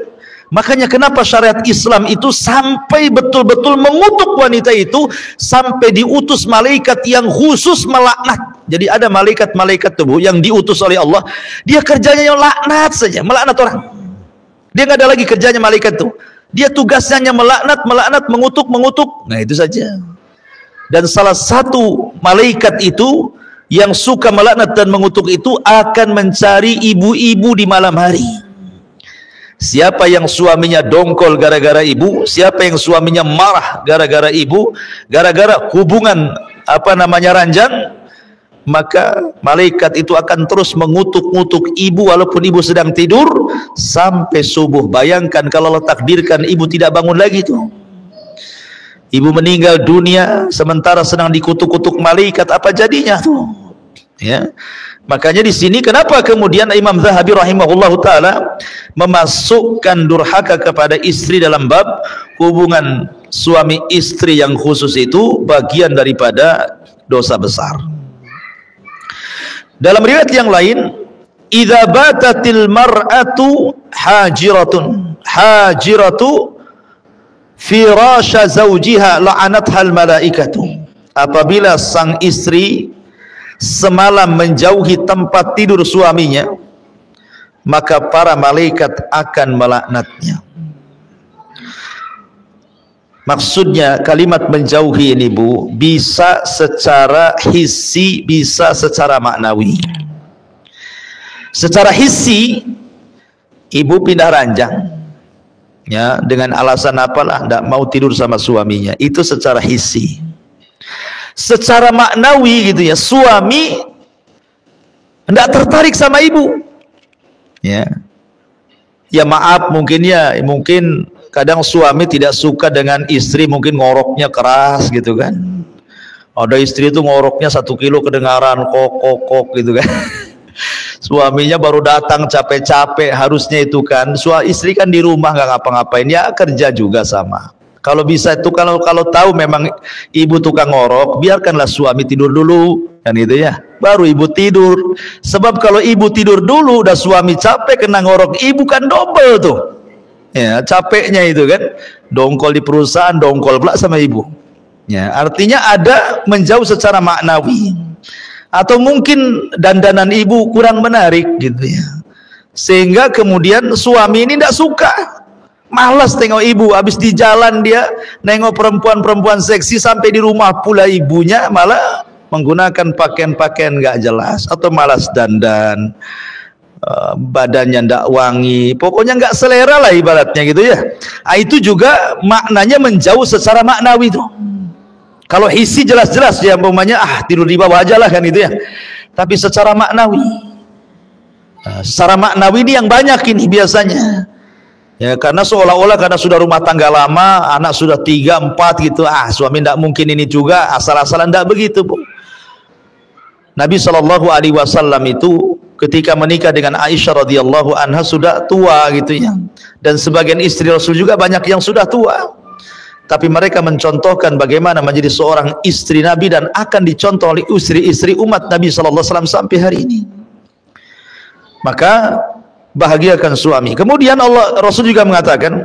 Speaker 2: makanya kenapa syariat Islam itu sampai betul-betul mengutuk wanita itu, sampai diutus malaikat yang khusus melaknat. Jadi ada malaikat-malaikat tubuh yang diutus oleh Allah, dia kerjanya yang laknat saja, melaknat orang. Dia nggak ada lagi kerjanya malaikat itu. Dia tugasnya hanya melaknat, mengutuk. Nah itu saja. Dan salah satu malaikat itu yang suka melaknat dan mengutuk itu akan mencari ibu-ibu di malam hari. Siapa yang suaminya dongkol gara-gara ibu, siapa yang suaminya marah gara-gara ibu, gara-gara hubungan ranjang, maka malaikat itu akan terus mengutuk-ngutuk ibu walaupun ibu sedang tidur sampai subuh. Bayangkan kalau Allah takdirkan ibu tidak bangun lagi tuh, ibu meninggal dunia sementara sedang dikutuk-kutuk malaikat, apa jadinya tuh ya. Makanya di sini kenapa kemudian Imam Zahabi rahimahullahu taala memasukkan durhaka kepada istri dalam bab hubungan suami istri yang khusus itu bagian daripada dosa besar. Dalam riwayat yang lain, idza batatil mar'atu hajiratu firasha zawjiha la'anatha al malaikatu. Apabila sang istri semalam menjauhi tempat tidur suaminya, maka para malaikat akan melaknatnya. Maksudnya kalimat menjauhi ini Bu, bisa secara hissi, bisa secara maknawi. Secara hissi, ibu pindah ranjang ya, dengan alasan apalah, tidak mau tidur sama suaminya, itu secara hissi. Secara maknawi gitu ya, suami tidak tertarik sama ibu ya. Ya maaf, mungkin kadang suami tidak suka dengan istri, mungkin ngoroknya keras gitu kan. Ada istri itu ngoroknya 1 kilo kedengaran, kok gitu kan. Suaminya baru datang capek-capek, harusnya itu kan istri kan di rumah nggak ngapa-ngapain, ya kerja juga sama. Kalau bisa itu, kalau tahu memang ibu tukang ngorok, biarkanlah suami tidur dulu kan itu ya, baru ibu tidur. Sebab kalau ibu tidur dulu udah suami capek kena ngorok ibu, kan double tuh ya capeknya itu kan, dongkol di perusahaan, dongkol pula sama ibu ya. Artinya ada menjauh secara maknawi, atau mungkin dandanan ibu kurang menarik gitu ya, sehingga kemudian suami ini tidak suka, malas tengok ibu. Habis di jalan dia nengok perempuan-perempuan seksi, sampai di rumah pula ibunya malah menggunakan pakaian-pakaian nggak jelas, atau malas dandan, badannya ndak wangi, pokoknya nggak selera lah ibaratnya gitu ya. Itu juga maknanya menjauh secara maknawi tuh. Kalau isi jelas-jelas ya, umpamanya tidur di bawah aja lah kan itu ya. Tapi secara maknawi, secara maknawi ini yang banyak ini biasanya ya, karena seolah-olah karena sudah rumah tangga lama, anak sudah 3, 4 gitu, suami ndak mungkin ini juga asal-asalan, ndak begitu Bu. Nabi SAW itu ketika menikah dengan Aisyah radhiyallahu anha sudah tua gitu ya, dan sebagian istri Rasul juga banyak yang sudah tua, tapi mereka mencontohkan bagaimana menjadi seorang istri Nabi dan akan dicontoh oleh istri-istri umat Nabi SAW sampai hari ini. Maka bahagiakan suami. Kemudian Rasul juga mengatakan,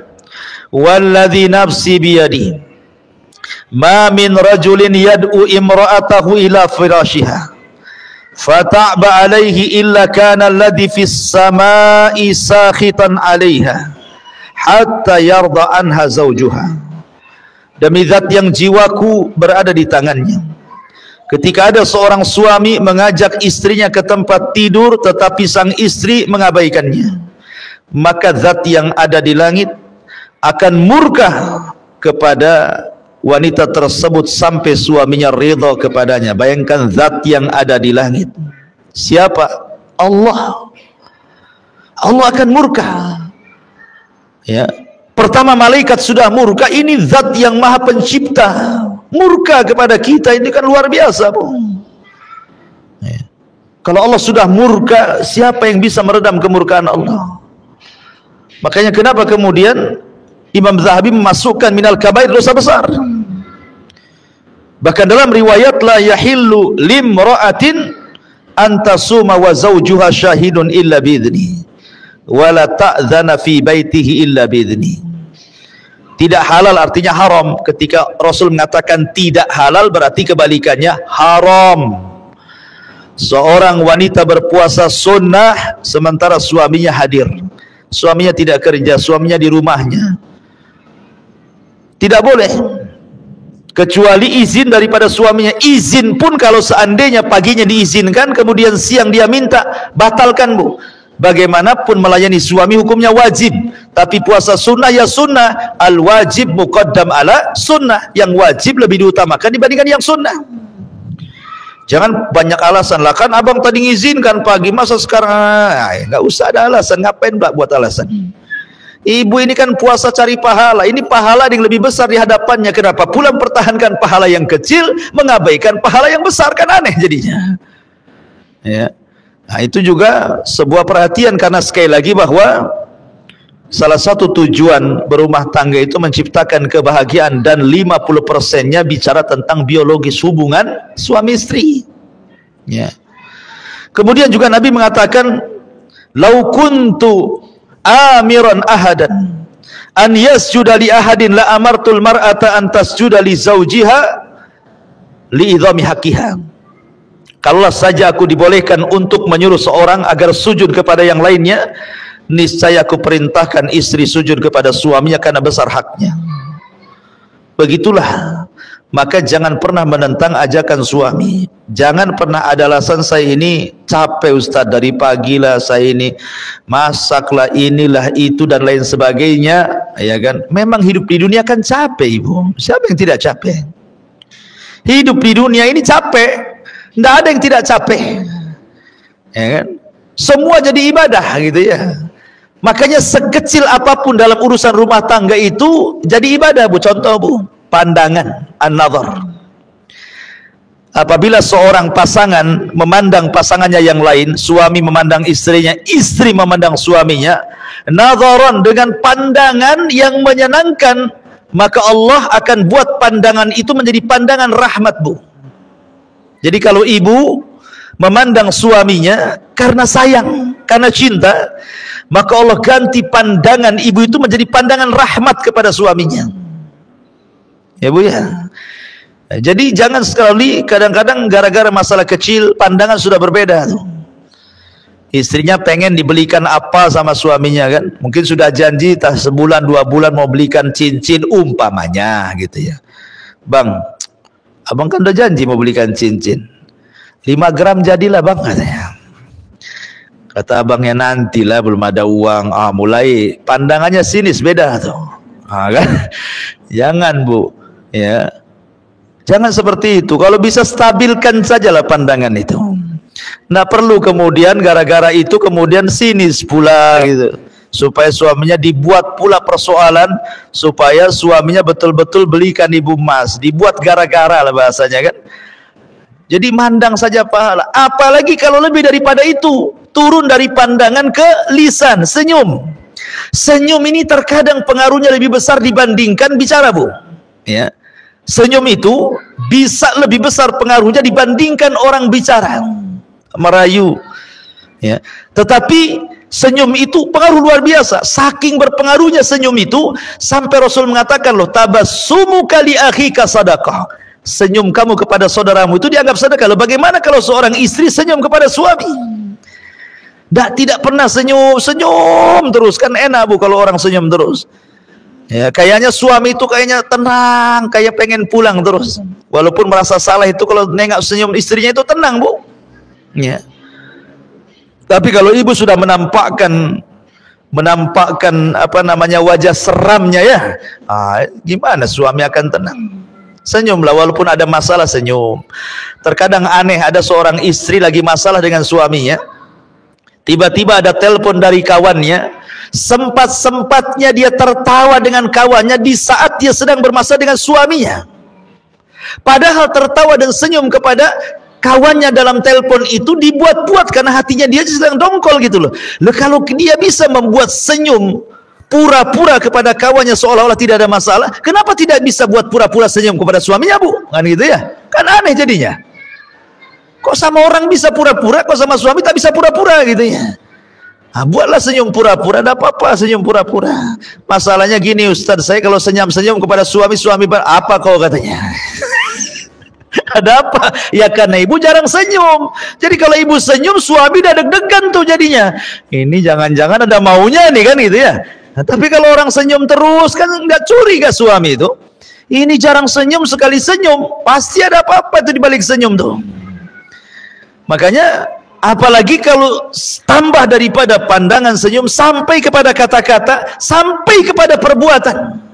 Speaker 2: walladzi nafsi biyadi ma min rajulin yad'u imra'atahu ila firashiha fata'ba alaihi illa kana alladhi fis samai sakhitan alaiha hatta yarda anha zawjuha. Demi zat yang jiwaku berada di tangannya, ketika ada seorang suami mengajak istrinya ke tempat tidur tetapi sang istri mengabaikannya, maka zat yang ada di langit akan murka kepada wanita tersebut sampai suaminya ridha kepadanya. Bayangkan zat yang ada di langit. Siapa? Allah. Allah akan murka. Ya. Pertama malaikat sudah murka, ini zat yang maha pencipta murka kepada kita, ini kan luar biasa, Bu. Ya. Kalau Allah sudah murka, siapa yang bisa meredam kemurkaan Allah? Makanya kenapa kemudian Imam Zahabi memasukkan minal kabair, dosa besar. Bahkan dalam riwayat, la yahillu limra'atin antasuma wa zawjuha syahidun illa bi'idni wala ta'dhana fi baitihi illa bi'idni. Tidak halal artinya haram. Ketika Rasul mengatakan tidak halal, berarti kebalikannya haram. Seorang wanita berpuasa sunnah sementara suaminya hadir. Suaminya tidak kerja, suaminya di rumahnya. Tidak boleh kecuali izin daripada suaminya. Izin pun kalau seandainya paginya diizinkan, kemudian siang dia minta, batalkan, Bu. Bagaimanapun melayani suami hukumnya wajib, tapi puasa sunnah ya sunnah. Al wajib muqaddam ala sunnah. Yang wajib lebih diutamakan dibandingkan yang sunnah. Jangan banyak alasan lah, kan abang tadi ngizinkan pagi, masa sekarang nggak usah ada alasan. Ngapain Mbak buat alasan? Ibu ini kan puasa cari pahala, ini pahala yang lebih besar di hadapannya. Kenapa pula mempertahankan pahala yang kecil, mengabaikan pahala yang besar? Kan aneh jadinya. Ya. Nah, itu juga sebuah perhatian, karena sekali lagi bahwa salah satu tujuan berumah tangga itu menciptakan kebahagiaan, dan 50%-nya bicara tentang biologis hubungan suami istri. Ya. Kemudian juga Nabi mengatakan, "Lau kuntu amiran ahadan an yasjuda li ahadin la amartul mar'ata an tasjuda li zawjiha li idhami haqqiha." Kalaulah saja aku dibolehkan untuk menyuruh seorang agar sujud kepada yang lainnya, niscaya aku perintahkan istri sujud kepada suaminya karena besar haknya. Begitulah. Maka jangan pernah menentang ajakan suami. Jangan pernah ada alasan, saya ini capek Ustaz, dari pagi lah saya ini masaklah, inilah itu dan lain sebagainya, ya kan? Memang hidup di dunia kan capek, Ibu. Siapa yang tidak capek? Hidup di dunia ini capek. Tidak ada yang tidak capek, ya kan? Semua jadi ibadah gitu ya. Makanya sekecil apapun dalam urusan rumah tangga itu jadi ibadah, Bu. Contoh, Bu, pandangan, an-nazar. Apabila seorang pasangan memandang pasangannya yang lain, suami memandang istrinya, istri memandang suaminya, nazaran, dengan pandangan yang menyenangkan, maka Allah akan buat pandangan itu menjadi pandangan rahmat, Bu. Jadi kalau ibu memandang suaminya karena sayang, karena cinta, maka Allah ganti pandangan ibu itu menjadi pandangan rahmat kepada suaminya. Ya, Bu, ya. Jadi jangan sekali, kadang-kadang gara-gara masalah kecil pandangan sudah berbeda tuh. Istrinya pengen dibelikan apa sama suaminya kan, mungkin sudah janji tah sebulan 2 bulan mau belikan cincin umpamanya gitu ya. Bang, abang kan udah janji mau belikan cincin 5 gram jadilah bang, katanya. Kata abangnya, nantilah, belum ada uang. Mulai pandangannya sinis, beda tuh. Kan? Jangan, Bu, ya. Jangan seperti itu. Kalau bisa stabilkan sajalah pandangan itu. Nah, perlu kemudian gara-gara itu kemudian sinis pula gitu. Supaya suaminya dibuat pula persoalan, supaya suaminya betul-betul belikan ibu emas, dibuat gara-gara lah bahasanya kan. Jadi mandang saja pahala. Apalagi kalau lebih daripada itu, turun dari pandangan ke lisan, senyum. Senyum ini terkadang pengaruhnya lebih besar dibandingkan bicara, Bu. Ya. Senyum itu bisa lebih besar pengaruhnya dibandingkan orang bicara, merayu. Ya. Tetapi senyum itu pengaruh luar biasa. Saking berpengaruhnya senyum itu, sampai Rasul mengatakan, loh, tabassumuka li akhika sadaqah. Senyum kamu kepada saudaramu itu dianggap sedekah. Loh, bagaimana kalau seorang istri senyum kepada suami? Tidak pernah senyum terus, kan enak, Bu, kalau orang senyum terus. Ya, kayaknya suami itu kayaknya tenang, kayak pengen pulang terus. Walaupun merasa salah itu kalau nengok senyum istrinya itu tenang, Bu. Ya. Tapi kalau ibu sudah menampakkan wajah seramnya ya, gimana suami akan tenang? Senyumlah, walaupun ada masalah senyum. Terkadang aneh, ada seorang istri lagi masalah dengan suaminya, tiba-tiba ada telepon dari kawannya, sempat-sempatnya dia tertawa dengan kawannya di saat dia sedang bermasalah dengan suaminya. Padahal tertawa dan senyum kepada kawannya dalam telepon itu dibuat-buat karena hatinya dia sedang dongkol gitu loh. Kalau dia bisa membuat senyum pura-pura kepada kawannya seolah-olah tidak ada masalah, kenapa tidak bisa buat pura-pura senyum kepada suaminya, Bu? Kan gitu ya? Kan aneh jadinya. Kok sama orang bisa pura-pura, kok sama suami tak bisa pura-pura gitu ya? Buatlah senyum pura-pura, ada apa-apa senyum pura-pura. Masalahnya gini, Ustaz, saya kalau senyum-senyum kepada suami apa kau katanya? Ada apa? Ya karena ibu jarang senyum. Jadi kalau ibu senyum, suami udah deg-degan tuh jadinya. Ini jangan-jangan ada maunya nih kan gitu ya. Nah, tapi kalau orang senyum terus kan nggak curiga suami itu. Ini jarang senyum, sekali senyum pasti ada apa-apa itu di balik senyum tuh. Makanya apalagi kalau tambah daripada pandangan senyum sampai kepada kata-kata, sampai kepada perbuatan.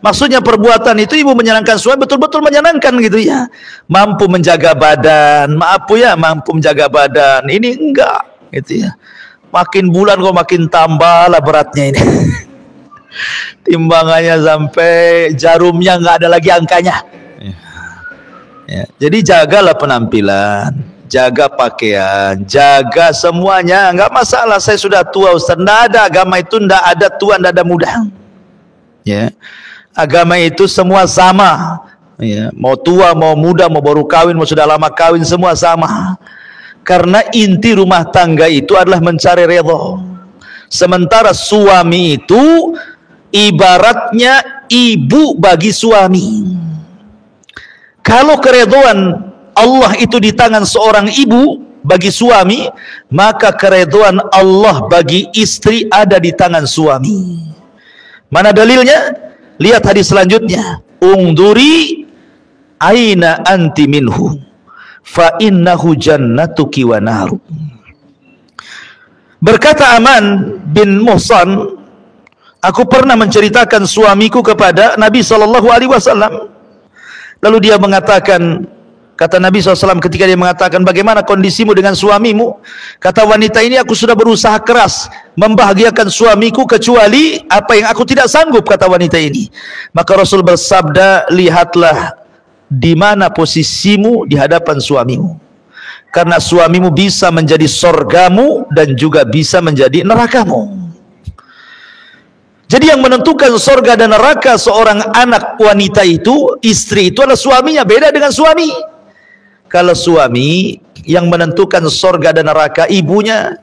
Speaker 2: Maksudnya perbuatan itu ibu menyenangkan suami, betul-betul menyenangkan gitu ya. Mampu menjaga badan, mampu menjaga badan. Ini enggak gitu ya. Makin bulan kok makin tambah lah beratnya ini. Timbangannya sampai jarumnya nggak ada lagi angkanya. Ya, jadi jagalah penampilan, jaga pakaian, jaga semuanya. Nggak masalah, saya sudah tua Ustaz. Nggak ada, agama itu nggak ada tua, nggak ada muda. Ya. Agama itu semua sama ya, mau tua, mau muda, mau baru kawin, mau sudah lama kawin, semua sama. Karena inti rumah tangga itu adalah mencari redha. Sementara suami itu ibaratnya ibu bagi suami. Kalau keredhaan Allah itu di tangan seorang ibu bagi suami, maka keredhaan Allah bagi istri ada di tangan suami. Mana dalilnya? Lihat hadis selanjutnya. Ungduri aina anti minhu fa innahu jannatuki wa naru. Berkata Aman bin Muhsan, aku pernah menceritakan suamiku kepada Nabi SAW. Lalu dia mengatakan, kata Nabi SAW ketika dia mengatakan, bagaimana kondisimu dengan suamimu? Kata wanita ini, aku sudah berusaha keras membahagiakan suamiku kecuali apa yang aku tidak sanggup, kata wanita ini. Maka Rasul bersabda, lihatlah di mana posisimu di hadapan suamimu. Karena suamimu bisa menjadi sorgamu dan juga bisa menjadi nerakamu. Jadi yang menentukan sorga dan neraka seorang anak wanita itu, istri itu adalah suaminya, beda dengan suami. Kalau suami yang menentukan sorga dan neraka ibunya,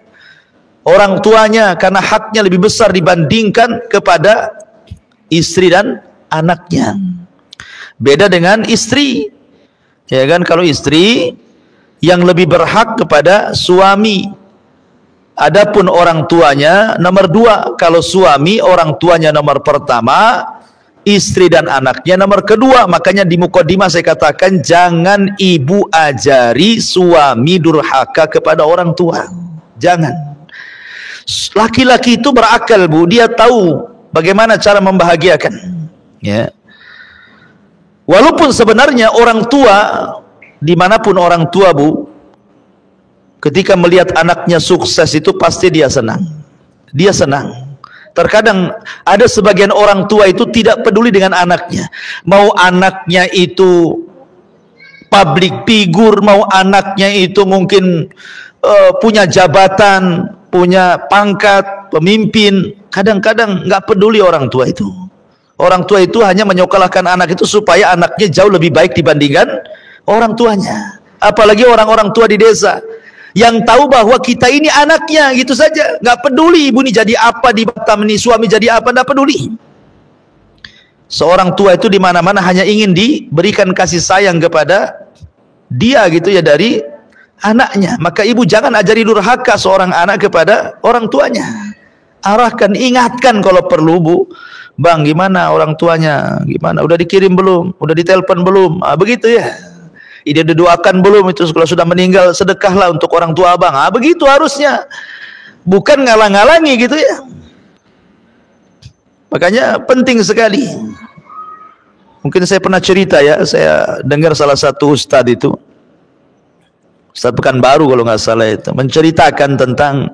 Speaker 2: orang tuanya, karena haknya lebih besar dibandingkan kepada istri dan anaknya. Beda dengan istri, ya kan? Kalau istri yang lebih berhak kepada suami. Adapun orang tuanya nomor dua. Kalau suami orang tuanya nomor pertama, istri dan anaknya nomor kedua. Makanya di mukadimah saya katakan, jangan ibu ajari suami durhaka kepada orang tua. Jangan. Laki-laki itu berakal, Bu. Dia tahu bagaimana cara membahagiakan. Ya. Walaupun sebenarnya orang tua, dimanapun orang tua, Bu, ketika melihat anaknya sukses itu pasti dia senang. Dia senang. Terkadang ada sebagian orang tua itu tidak peduli dengan anaknya. Mau anaknya itu public figure, mau anaknya itu mungkin punya jabatan, punya pangkat, pemimpin. Kadang-kadang nggak peduli orang tua itu. Orang tua itu hanya menyokolahkan anak itu supaya anaknya jauh lebih baik dibandingkan orang tuanya. Apalagi orang-orang tua di desa yang tahu bahwa kita ini anaknya, gitu saja, nggak peduli ibu ini jadi apa di Batam ini, suami jadi apa, nggak peduli. Seorang tua itu di mana-mana hanya ingin diberikan kasih sayang kepada dia, gitu ya, dari anaknya. Maka ibu jangan ajari durhaka seorang anak kepada orang tuanya. Arahkan, ingatkan kalau perlu, Bu, Bang, gimana orang tuanya? Gimana? Udah dikirim belum? Udah ditelepon belum? Begitu ya. Dia didoakan belum itu? Kalau sudah meninggal, sedekahlah untuk orang tua abang. Begitu harusnya. Bukan ngalang-ngalangi gitu ya. Makanya penting sekali. Mungkin saya pernah cerita ya, saya dengar salah satu ustadz itu, Ustadz Pekanbaru kalau nggak salah itu, menceritakan tentang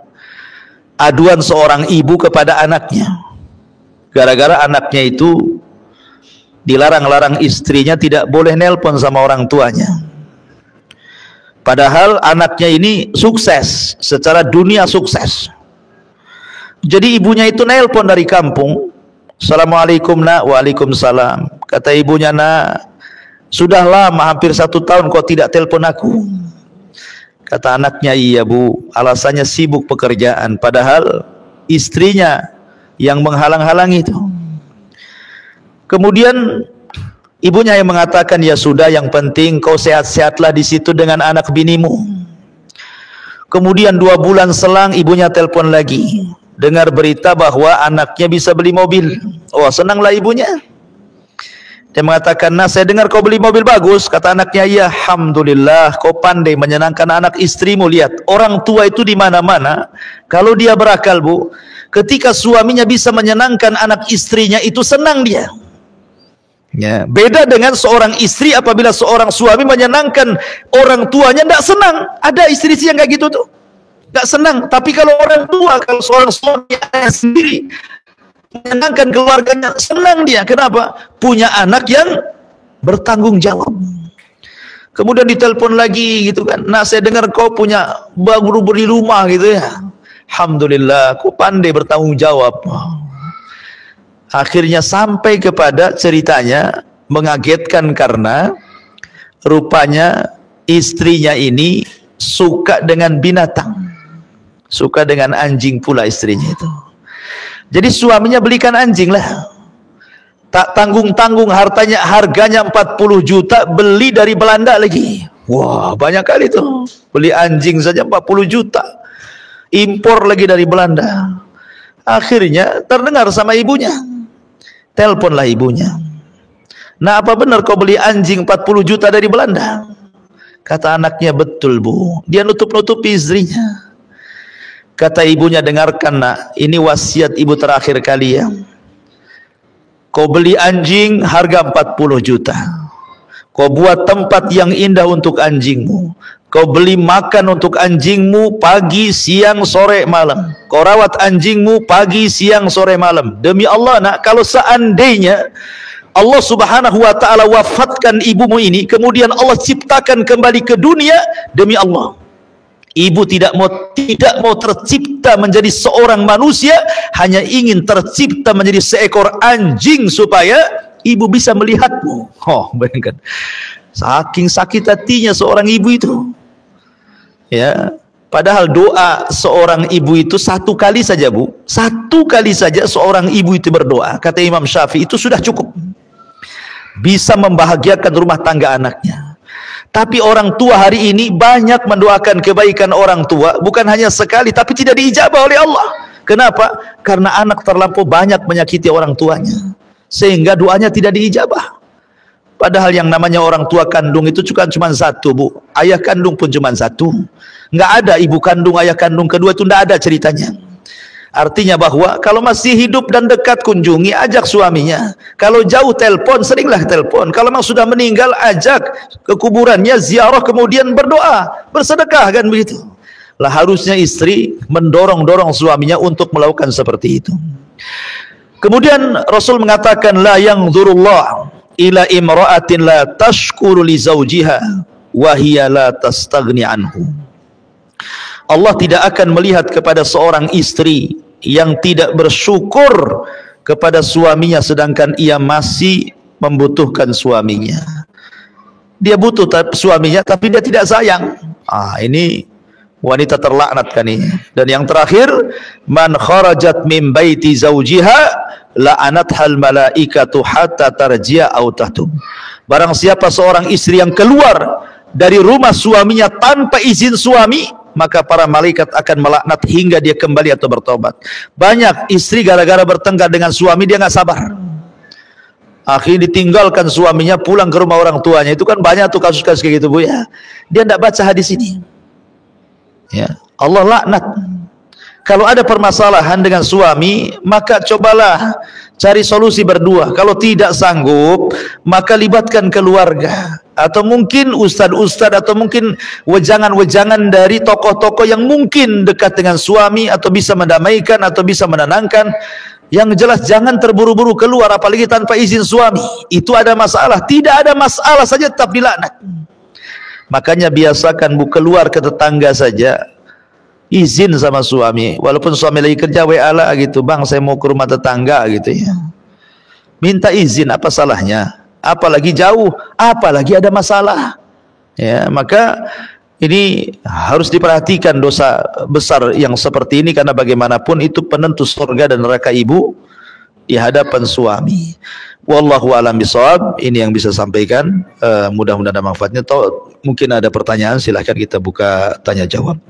Speaker 2: aduan seorang ibu kepada anaknya. Gara-gara anaknya itu dilarang-larang istrinya tidak boleh nelpon sama orang tuanya. Padahal anaknya ini sukses, secara dunia sukses. Jadi ibunya itu nelpon dari kampung. Assalamualaikum nak. Waalaikumsalam. Kata ibunya, nak, sudah lama hampir 1 tahun kau tidak telepon aku. Kata anaknya, iya bu, alasannya sibuk pekerjaan. Padahal istrinya yang menghalang-halangi itu. Kemudian ibunya yang mengatakan, ya sudah, yang penting kau sehat-sehatlah di situ dengan anak binimu. Kemudian 2 bulan selang ibunya telepon lagi, dengar berita bahwa anaknya bisa beli mobil. Oh, senanglah ibunya. Dia mengatakan, nah saya dengar kau beli mobil bagus. Kata anaknya, ya alhamdulillah, kau pandai menyenangkan anak istrimu. Lihat, orang tua itu di mana-mana, kalau dia berakal bu, ketika suaminya bisa menyenangkan anak istrinya, itu senang dia. Ya, beda dengan seorang istri apabila seorang suami menyenangkan orang tuanya, tidak senang. Ada istri yang kayak gitu tuh, tidak senang. Tapi kalau orang tua, kalau seorang suami sendiri menyenangkan keluarganya, senang dia. Kenapa? Punya anak yang bertanggung jawab. Kemudian ditelepon lagi gitu kan, nah saya dengar kau punya baru beli rumah gitu ya. Alhamdulillah, kau pandai bertanggung jawab. Akhirnya sampai kepada ceritanya mengagetkan karena rupanya istrinya ini suka dengan binatang, suka dengan anjing pula istrinya itu. Jadi suaminya belikan anjing lah, tak tanggung-tanggung, harganya 40 juta, beli dari Belanda lagi. Wah, banyak kali tuh, beli anjing saja 40 juta, impor lagi dari Belanda. Akhirnya terdengar sama ibunya, teleponlah ibunya, nah apa benar kau beli anjing 40 juta dari Belanda? Kata anaknya, betul bu. Dia nutup-nutupi istrinya. Kata ibunya, dengarkan nak, ini wasiat ibu terakhir kali ya. Kau beli anjing harga 40 juta. Kau buat tempat yang indah untuk anjingmu. Kau beli makan untuk anjingmu pagi, siang, sore, malam. Kau rawat anjingmu pagi, siang, sore, malam. Demi Allah nak, kalau seandainya Allah subhanahu wa ta'ala wafatkan ibumu ini, kemudian Allah ciptakan kembali ke dunia, demi Allah, ibu tidak mau tercipta menjadi seorang manusia, hanya ingin tercipta menjadi seekor anjing supaya ibu bisa melihatmu. Oh, bayangkan, saking sakit hatinya seorang ibu itu. Ya, padahal doa seorang ibu itu 1 kali saja bu, 1 kali saja seorang ibu itu berdoa, kata Imam Syafi'i, itu sudah cukup, bisa membahagiakan rumah tangga anaknya. Tapi orang tua hari ini banyak mendoakan kebaikan orang tua, bukan hanya sekali, tapi tidak diijabah oleh Allah. Kenapa? Karena anak terlampau banyak menyakiti orang tuanya, sehingga doanya tidak diijabah. Padahal yang namanya orang tua kandung itu cuma 1 bu, ayah kandung pun cuma 1. Nggak ada ibu kandung, ayah kandung kedua, itu nggak ada ceritanya. Artinya bahwa kalau masih hidup dan dekat, kunjungi, ajak suaminya. Kalau jauh, telepon, seringlah telepon. Kalau memang sudah meninggal, ajak ke kuburannya, ziarah, kemudian berdoa, bersedekah, kan begitu. Lah harusnya istri mendorong-dorong suaminya untuk melakukan seperti itu. Kemudian Rasul mengatakan, la yanzurullah ila imra'atin la tashkuru li zawjiha wa hiya la tastaghni anhu. Allah tidak akan melihat kepada seorang istri yang tidak bersyukur kepada suaminya sedangkan ia masih membutuhkan suaminya. Dia butuh suaminya tapi dia tidak sayang. Ini wanita terlaknat kan ini. Dan yang terakhir, man kharajat min baiti zawjiha la'anathal malaikatu hatta tarji'a aw tahtub. Barang siapa seorang istri yang keluar dari rumah suaminya tanpa izin suami, maka para malaikat akan melaknat hingga dia kembali atau bertobat. Banyak istri gara-gara bertengkar dengan suami dia nggak sabar, akhirnya ditinggalkan suaminya, pulang ke rumah orang tuanya. Itu kan banyak tuh kasus-kasus kayak gitu, Bu ya. Dia tidak baca hadis ini. Ya, Allah laknat. Kalau ada permasalahan dengan suami, maka cobalah cari solusi berdua. Kalau tidak sanggup, maka libatkan keluarga, atau mungkin ustad-ustad, atau mungkin wejangan-wejangan dari tokoh-tokoh yang mungkin dekat dengan suami, atau bisa mendamaikan, atau bisa menenangkan. Yang jelas jangan terburu-buru keluar, apalagi tanpa izin suami. Itu ada masalah. Tidak ada masalah saja tetap dilaknat. Makanya biasakan, Bu, keluar ke tetangga saja, izin sama suami, walaupun suami lagi kerja, WA lah gitu, bang saya mau ke rumah tetangga gitu ya, minta izin, apa salahnya? Apalagi jauh, apalagi ada masalah ya. Maka ini harus diperhatikan dosa besar yang seperti ini, karena bagaimanapun itu penentu surga dan neraka ibu di hadapan suami. Wallahu a'lam bishawab. Ini yang bisa sampaikan, mudah-mudahan ada manfaatnya. Atau mungkin ada pertanyaan, silahkan kita buka tanya jawab.